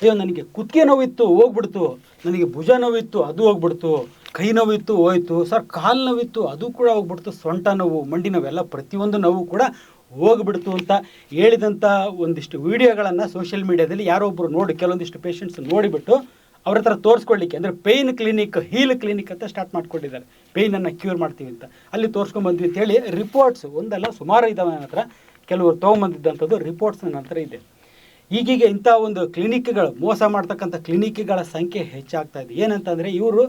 ಅಯ್ಯೋ ನನಗೆ ಕುತ್ತಿಗೆ ನೋವಿತ್ತು ಹೋಗ್ಬಿಡ್ತು, ನನಗೆ ಭುಜ ನೋವಿತ್ತು ಅದು ಹೋಗ್ಬಿಡ್ತು, ಕೈ ನೋವಿತ್ತು ಹೋಯ್ತು ಸರ್, ಕಾಲು ನೋವಿತ್ತು ಅದು ಕೂಡ ಹೋಗ್ಬಿಡ್ತು, ಸೊಂಟ ನೋವು ಮಂಡಿ ನೋವೆಲ್ಲ ಪ್ರತಿಯೊಂದು ನೋವು ಕೂಡ ಹೋಗ್ಬಿಡ್ತು ಅಂತ ಹೇಳಿದಂಥ ಒಂದಿಷ್ಟು ವೀಡಿಯೋಗಳನ್ನು ಸೋಷಿಯಲ್ ಮೀಡಿಯಾದಲ್ಲಿ ಯಾರೊಬ್ಬರು ನೋಡಿ ಕೆಲವೊಂದಿಷ್ಟು ಪೇಷಂಟ್ಸ್ ನೋಡಿಬಿಟ್ಟು ಅವ್ರ ಹತ್ರ ತೋರಿಸ್ಕೊಳ್ಳಿಕ್ಕೆ ಅಂದರೆ ಪೇಯ್ನ್ ಕ್ಲಿನಿಕ್, ಹೀಲ್ ಕ್ಲಿನಿಕ್ ಅಂತ ಸ್ಟಾರ್ಟ್ ಮಾಡ್ಕೊಂಡಿದ್ದಾರೆ. ಪೇಯ್ನನ್ನು ಕ್ಯೂರ್ ಮಾಡ್ತೀವಿ ಅಂತ ಅಲ್ಲಿ ತೋರಿಸ್ಕೊಂಬಂದ್ವಿ ಅಂತೇಳಿ ರಿಪೋರ್ಟ್ಸ್ ಒಂದಲ್ಲ ಸುಮಾರು ಇದ್ದಾವೆ ನನ್ನ ಹತ್ರ. ಕೆಲವರು ತೊಗೊಂಬಂದಿದ್ದಂಥದ್ದು ರಿಪೋರ್ಟ್ಸ್ ನನ್ನ ಹತ್ರ ಇದೆ. ಈಗೀಗ ಇಂಥ ಒಂದು ಕ್ಲಿನಿಕ್ಗಳು, ಮೋಸ ಮಾಡ್ತಕ್ಕಂಥ ಕ್ಲಿನಿಕ್ಗಳ ಸಂಖ್ಯೆ ಹೆಚ್ಚಾಗ್ತಾ ಇದೆ. ಏನಂತಂದರೆ ಇವರು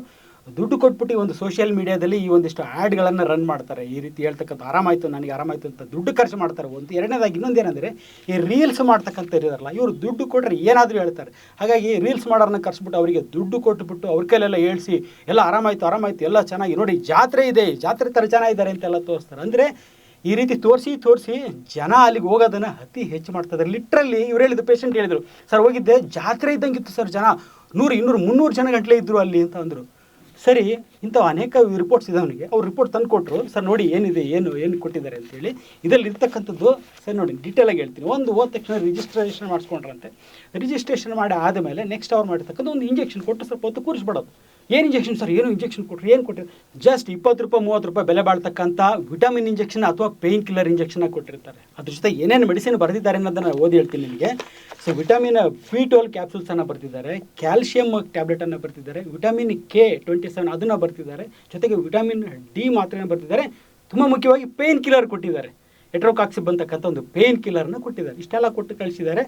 ದುಡ್ಡು ಕೊಟ್ಬಿಟ್ಟು ಒಂದು ಸೋಷಿಯಲ್ ಮೀಡಿಯಾದಲ್ಲಿ ಈ ಒಂದಿಷ್ಟು ಆ್ಯಡ್ಗಳನ್ನು ರನ್ ಮಾಡ್ತಾರೆ. ಈ ರೀತಿ ಹೇಳ್ತಕ್ಕಂಥ ಆರಾಮಾಯಿತು ನನಗೆ ಆರಾಮಾಯಿತು ಅಂತ ದುಡ್ಡು ಖರ್ಚು ಮಾಡ್ತಾರೆ. ಒಂದು ಎರಡನೇದಾಗಿ ಇನ್ನೊಂದೇನೆಂದರೆ ಈ ರೀಲ್ಸ್ ಮಾಡ್ತಕ್ಕಂಥ ಇರೋರಲ್ಲ, ಇವರು ದುಡ್ಡು ಕೊಟ್ಟರೆ ಏನಾದರೂ ಹೇಳ್ತಾರೆ. ಹಾಗಾಗಿ ರೀಲ್ಸ್ ಮಾಡೋರನ್ನ ಕರ್ಸ್ಬಿಟ್ಟು ಅವರಿಗೆ ದುಡ್ಡು ಕೊಟ್ಟುಬಿಟ್ಟು ಅವ್ರ ಕೈಲೆಲ್ಲ ಹೇಳ್ಸಿ ಎಲ್ಲ ಆರಾಮಾಯಿತು ಎಲ್ಲ ಚೆನ್ನಾಗಿ ನೋಡಿ, ಜಾತ್ರೆ ಇದೆ, ಜಾತ್ರೆ ಥರ ಜನ ಇದ್ದಾರೆ ಅಂತೆಲ್ಲ ತೋರಿಸ್ತಾರೆ. ಅಂದರೆ ಈ ರೀತಿ ತೋರಿಸಿ ಜನ ಅಲ್ಲಿಗೆ ಹೋಗೋದನ್ನು ಅತಿ ಹೆಚ್ಚು ಮಾಡ್ತಾರೆ. ಲಿಟ್ರಲ್ಲಿ ಇವ್ರು ಹೇಳಿದ್ರು, ಪೇಷಂಟ್ ಹೇಳಿದರು, ಸರ್ ಹೋಗಿದ್ದೆ ಜಾತ್ರೆ ಇದ್ದಂಗಿತ್ತು ಸರ್, ಜನ 100, 200, 300 ಜನ ಗಂಟಲೆ ಇದ್ದರು ಅಲ್ಲಿ ಅಂತ ಅಂದರು. ಸರಿ, ಇಂಥ ಅನೇಕ ರಿಪೋರ್ಟ್ಸ್ ಇದೆ ಅವನಿಗೆ. ಅವ್ರು ರಿಪೋರ್ಟ್ ತಂದು ಕೊಟ್ಟರು, ಸರ್ ನೋಡಿ ಏನಿದೆ ಏನು ಕೊಟ್ಟಿದ್ದಾರೆ ಅಂತೇಳಿ. ಇದರಲ್ಲಿ ಇರ್ತಕ್ಕಂಥದ್ದು ಸರ್ ನೋಡಿ ಡೀಟೇಲಾಗಿ ಹೇಳ್ತೀನಿ. ಒಂದು ಹೋದ ತಕ್ಷಣ ರಿಜಿಸ್ಟ್ರೇಷನ್ ಮಾಡಿಸ್ಕೊಂಡ್ರಂತೆ. ರಿಜಿಸ್ಟ್ರೇಷನ್ ಮಾಡಿ ಆದಮೇಲೆ ನೆಕ್ಸ್ಟ್ ಅವ್ರು ಮಾಡಿರ್ತಕ್ಕಂಥ ಒಂದು ಇಂಜೆಕ್ಷನ್ ಕೊಟ್ಟು ಸ್ವಲ್ಪ ಹೊತ್ತು ಕೂರಿಸ್ಬಿಡೋದು. ಏನು ಇಂಜೆಕ್ಷನ್ ಸರ್, ಏನು ಇಂಜೆಕ್ಷನ್ ಕೊಟ್ಟರು, ಏನು ಕೊಟ್ಟಿರು, ಜಸ್ಟ್ 20 ರೂಪಾಯಿ 30 ರೂಪಾಯಿ ಬೆಲೆ ಬಾಳ್ತಕ್ಕಂಥ ವಿಟಮಿನ್ ಇಂಜೆಕ್ಷನ್ ಅಥವಾ ಪೇಯ್ನ್ ಕಿಲ್ಲರ್ ಇಂಜೆಕ್ಷನ್ ಕೊಟ್ಟಿರ್ತಾರೆ. ಅದ್ರ ಜೊತೆ ಏನೇನು ಮೆಡಿಸಿನ್ ಬರೆದಿದ್ದಾರೆ ಅನ್ನೋದನ್ನು ಓದಿ ಹೇಳ್ತೀನಿ ನಿಮಗೆ. ಸೊ ವಿಟಮಿನ್ B12 ಕ್ಯಾಪ್ಸೂಲ್ಸನ್ನು ಬರ್ತಿದ್ದಾರೆ, ಕ್ಯಾಲ್ಶಿಯಂ ಟ್ಯಾಬ್ಲೆಟನ್ನು ಬರ್ತಿದ್ದಾರೆ, ವಿಟಮಿನ್ K27 ಅದನ್ನು ಬರ್ತಿದ್ದಾರೆ, ಜೊತೆಗೆ ವಿಟಮಿನ್ D ಮಾತ್ರೆಯನ್ನು ಬರ್ತಿದ್ದಾರೆ. ತುಂಬ ಮುಖ್ಯವಾಗಿ ಪೇಯ್ನ್ ಕಿಲ್ಲರ್ ಕೊಟ್ಟಿದ್ದಾರೆ, ಎಟ್ರೋಕಾಕ್ಸಿ ಬಂತಕ್ಕಂಥ ಒಂದು ಪೇಯ್ನ್ ಕಿಲ್ಲರ್ನ ಕೊಟ್ಟಿದ್ದಾರೆ. ಇಷ್ಟೆಲ್ಲ ಕೊಟ್ಟು ಕಳಿಸಿದ್ದಾರೆ.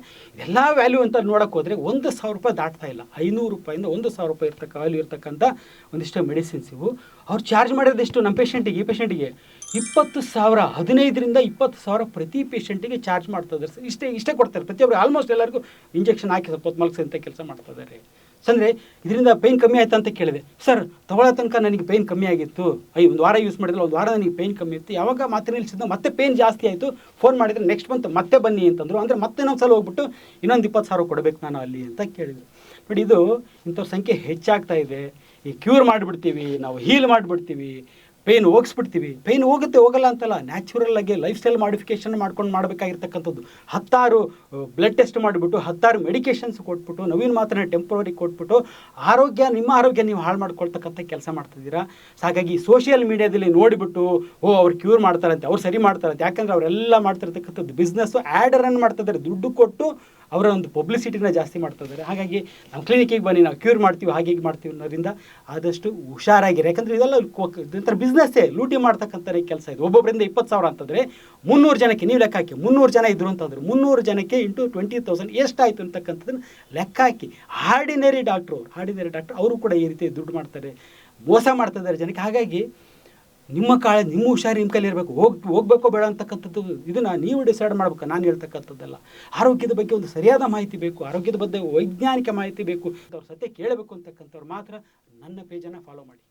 ಎಲ್ಲ ವ್ಯಾಲ್ಯೂ ಅಂತ ನೋಡೋಕೆ ಹೋದರೆ 1,000 ರೂಪಾಯಿ ದಾಟ್ತಾ ಇಲ್ಲ. 500 ರೂಪಾಯಿಂದ 1,000 ರೂಪಾಯಿ ವ್ಯಾಲ್ಯೂ ಇರ್ತಕ್ಕಂಥ ಒಂದಿಷ್ಟು ಮೆಡಿಸಿನ್ಸ್ ಇವು. ಅವ್ರು ಚಾರ್ಜ್ ಮಾಡಿರೋದೆಷ್ಟು ನಮ್ಮ ಪೇಷಂಟಿಗೆ, ಈ ಪೇಷಂಟಿಗೆ 20,000, 15ರಿಂದ 20,000 ಪ್ರತಿ ಪೇಷಂಟಿಗೆ ಚಾರ್ಜ್ ಮಾಡ್ತಿದ್ದಾರೆ. ಇಷ್ಟೇ ಕೊಡ್ತಾರೆ ಪ್ರತಿಯೊಬ್ಬರು. ಆಲ್ಮೋಸ್ಟ್ ಎಲ್ಲರಿಗೂ ಇಂಜೆಕ್ಷನ್ ಹಾಕಿ ಸ್ವಲ್ಪ ಹೊತ್ತು ಮಲಗಿಸಿ ಅಂತ ಕೆಲಸ ಮಾಡ್ತಿದ್ದಾರೆ. ಅಂದರೆ ಇದರಿಂದ ಪೇಯ್ನ್ ಕಮ್ಮಿ ಆಯ್ತು ಅಂತ ಕೇಳಿದೆ. ಸರ್ ತಗೊಳ್ಳೋ ತನಕ ನನಗೆ ಪೇಯ್ನ್ ಕಮ್ಮಿ ಆಗಿತ್ತು, ಒಂದು ವಾರ ಯೂಸ್ ಮಾಡಿದ್ರೆ ಒಂದು ವಾರ ನನಗೆ ಪೇಯ್ನ್ ಕಮ್ಮಿ ಇತ್ತು, ಯಾವಾಗ ಮಾತ್ರೆ ನಿಲ್ಲಿಸಿದ್ದು ಮತ್ತೆ ಪೇಯ್ನ್ ಜಾಸ್ತಿ ಆಯಿತು, ಫೋನ್ ಮಾಡಿದರೆ ನೆಕ್ಸ್ಟ್ ಮಂತ್ ಮತ್ತೆ ಬನ್ನಿ ಅಂತಂದರು. ಅಂದರೆ ಮತ್ತೆ ಇನ್ನೊಂದು ಸಲ ಹೋಗ್ಬಿಟ್ಟು ಇನ್ನೊಂದು 20,000 ಕೊಡಬೇಕು ನಾನು ಅಲ್ಲಿ ಅಂತ ಕೇಳಿದರು. ನೋಡಿ, ಇದು ಇಂಥವ್ರ ಸಂಖ್ಯೆ ಹೆಚ್ಚಾಗ್ತಾ ಇದೆ. ಈ ಕ್ಯೂರ್ ಮಾಡಿಬಿಡ್ತೀವಿ ನಾವು, ಹೀಲ್ ಮಾಡಿಬಿಡ್ತೀವಿ, ಪೇಯ್ನ್ ಹೋಗಿಸ್ಬಿಡ್ತೀವಿ. ಪೇಯ್ನ್ ಹೋಗಲ್ಲ ಅಂತಲ್ಲ, ನ್ಯಾಚುರಲ್ ಆಗಿ ಲೈಫ್ ಸ್ಟೈಲ್ ಮಾಡಿಫಿಕೇಷನ್ ಮಾಡ್ಕೊಂಡು ಮಾಡಬೇಕಾಗಿರ್ತಕ್ಕಂಥದ್ದು. 10 ಬ್ಲಡ್ ಟೆಸ್ಟ್ ಮಾಡಿಬಿಟ್ಟು 10 ಮೆಡಿಕೇಷನ್ಸ್ ಕೊಟ್ಬಿಟ್ಟು ನವೀನ್ ಮಾತ್ರ ಟೆಂಪ್ರವರಿ ಕೊಟ್ಬಿಟ್ಟು ನಿಮ್ಮ ಆರೋಗ್ಯ ನೀವು ಹಾಳು ಮಾಡ್ಕೊಳ್ತಕ್ಕಂಥ ಕೆಲಸ ಮಾಡ್ತಿದ್ದೀರಾ. ಹಾಗಾಗಿ ಸೋಷಿಯಲ್ ಮೀಡಿಯಾದಲ್ಲಿ ನೋಡಿಬಿಟ್ಟು ಅವ್ರು ಕ್ಯೂರ್ ಮಾಡ್ತಾರಂತೆ, ಅವ್ರು ಸರಿ ಮಾಡ್ತಾರಂತೆ. ಯಾಕಂದರೆ ಅವರೆಲ್ಲ ಮಾಡ್ತಿರ್ತಕ್ಕಂಥದ್ದು ಬಿಸ್ನೆಸ್ಸು, ಆ್ಯಡ್ ರನ್ ಮಾಡ್ತಿದ್ದಾರೆ, ದುಡ್ಡು ಕೊಟ್ಟು ಅವರ ಒಂದು ಪಬ್ಲಿಸಿಟಿನ ಜಾಸ್ತಿ ಮಾಡ್ತಿದ್ದಾರೆ. ಹಾಗಾಗಿ ನಮ್ಮ ಕ್ಲಿನಿಕ್ಕಿಗೆ ಬನ್ನಿ, ನಾವು ಕ್ಯೂರ್ ಮಾಡ್ತೀವಿ, ಹಾಗೆ ಮಾಡ್ತೀವಿ ಅನ್ನೋದ್ರಿಂದ ಆದಷ್ಟು ಹುಷಾರಾಗಿರಿ. ಯಾಕಂದರೆ ಇದೆಲ್ಲ ಇದೊಂಥರ ಬಿಸ್ನೆಸ್ಸೇ, ಲೂಟಿ ಮಾಡ್ತಕ್ಕಂಥ ಕೆಲಸ ಇದು. ಒಬ್ಬೊಬ್ಬರಿಂದ 20,000 ಅಂತಂದರೆ 300 ಜನಕ್ಕೆ ನೀವು ಲೆಕ್ಕ ಹಾಕಿ, 300 ಜನ ಇದ್ರು ಅಂತಂದರೆ 300 ಜನಕ್ಕೆ ಇಂಟು 20,000 ಎಷ್ಟಾಯಿತು ಅಂತಕ್ಕಂಥದ್ದನ್ನು ಲೆಕ್ಕ ಹಾಕಿ. ಆರ್ಡಿನರಿ ಡಾಕ್ಟ್ರು ಅವರು ಕೂಡ ಈ ರೀತಿ ದುಡ್ಡು ಮಾಡ್ತಾರೆ, ಮೋಸ ಮಾಡ್ತಿದ್ದಾರೆ ಜನಕ್ಕೆ. ಹಾಗಾಗಿ ನಿಮ್ಮ ಹುಷಾರು ನಿಮ್ಮ ಕೈಲಿ ಇರಬೇಕು. ಹೋಗ್ಬೇಕೋ ಬೇಡ ಅಂತಕ್ಕಂಥದ್ದು ಇದನ್ನು ನೀವು ಡಿಸೈಡ್ ಮಾಡಬೇಕು. ನಾನು ಹೇಳ್ತಕ್ಕಂಥದ್ದಲ್ಲ. ಆರೋಗ್ಯದ ಬಗ್ಗೆ ಒಂದು ಸರಿಯಾದ ಮಾಹಿತಿ ಬೇಕು, ಆರೋಗ್ಯದ ಬಗ್ಗೆ ವೈಜ್ಞಾನಿಕ ಮಾಹಿತಿ ಬೇಕು. ಅವ್ರ ಸತ್ಯ ಕೇಳಬೇಕು ಅಂತಕ್ಕಂಥವ್ರು ಮಾತ್ರ ನನ್ನ ಪೇಜನ್ನು ಫಾಲೋ ಮಾಡಿ.